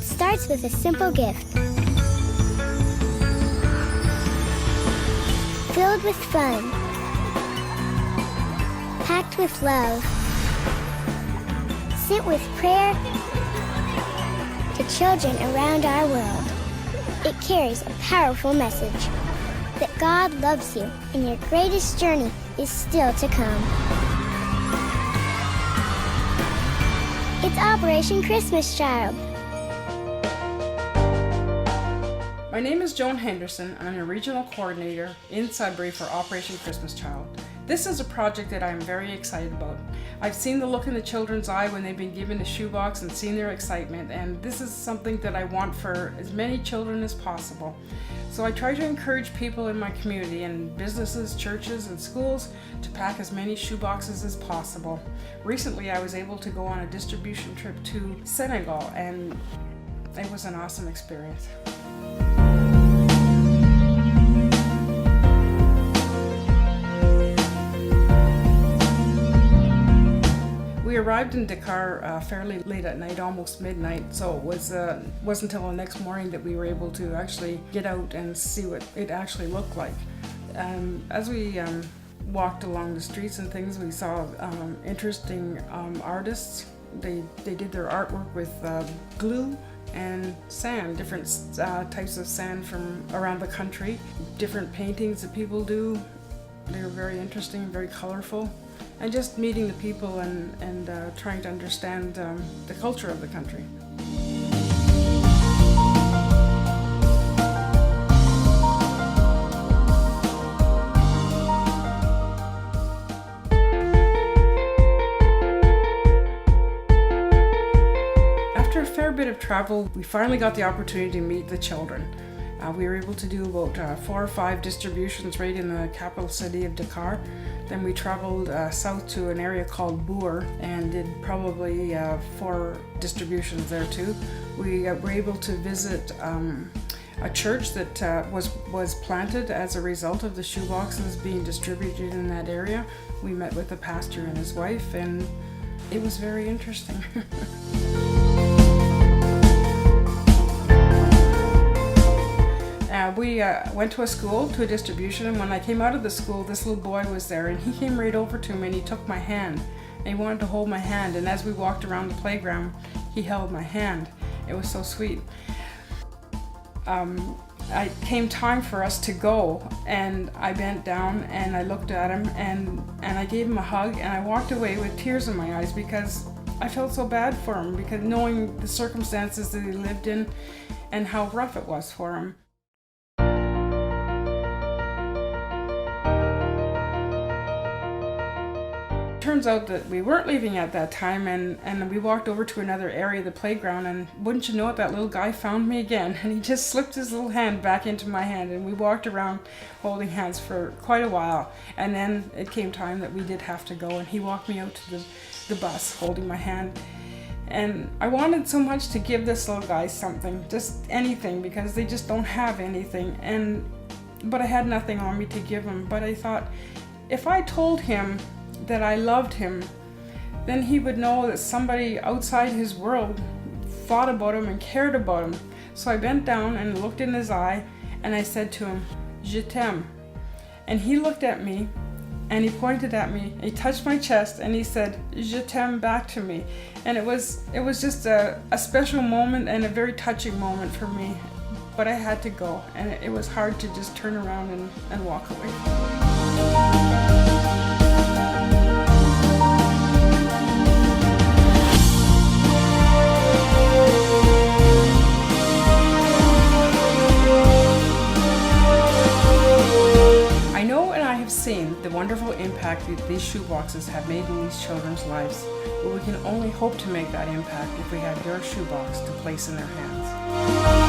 It starts with a simple gift, filled with fun, packed with love, sent with prayer to children around our world. It carries a powerful message that God loves you and your greatest journey is still to come. It's Operation Christmas Child. My name is Joan Henderson, and I'm a regional coordinator in Sudbury for Operation Christmas Child. This is a project that I'm very excited about. I've seen the look in the children's eye when they've been given a shoebox and seen their excitement, and this is something that I want for as many children as possible. So I try to encourage people in my community and businesses, churches, and schools to pack as many shoeboxes as possible. Recently, I was able to go on a distribution trip to Senegal, and it was an awesome experience. We arrived in Dakar fairly late at night, almost midnight, so it wasn't until the next morning that we were able to actually get out and see what it actually looked like. As we walked along the streets and things, we saw interesting artists. They did their artwork with glue and sand, different types of sand from around the country, different paintings that people do. They were very interesting, very colorful. And just meeting the people and trying to understand the culture of the country. After a fair bit of travel, we finally got the opportunity to meet the children. We were able to do about 4 or 5 distributions right in the capital city of Dakar. Then we traveled south to an area called Boer and did probably 4 distributions there too. We were able to visit a church that was planted as a result of the shoeboxes being distributed in that area. We met with the pastor and his wife, and it was very interesting. We went to a school, to a distribution, and when I came out of the school, this little boy was there, and he came right over to me and he took my hand, and he wanted to hold my hand, and as we walked around the playground, he held my hand. It was so sweet. It came time for us to go, and I bent down and I looked at him and I gave him a hug, and I walked away with tears in my eyes because I felt so bad for him, because knowing the circumstances that he lived in and how rough it was for him. Turns out that we weren't leaving at that time, and we walked over to another area of the playground, and wouldn't you know it, that little guy found me again, and he just slipped his little hand back into my hand, and we walked around holding hands for quite a while, and then it came time that we did have to go, and he walked me out to the bus holding my hand. And I wanted so much to give this little guy something, just anything, because they just don't have anything, but I had nothing on me to give him. But I thought, if I told him that I loved him, then he would know that somebody outside his world thought about him and cared about him. So I bent down and looked in his eye, and I said to him, "Je t'aime." And he looked at me, and he pointed at me, he touched my chest, and he said, "Je t'aime" back to me. And it was just a special moment and a very touching moment for me. But I had to go, and it was hard to just turn around and walk away. Seen the wonderful impact that these shoeboxes have made in these children's lives, but we can only hope to make that impact if we have your shoebox to place in their hands.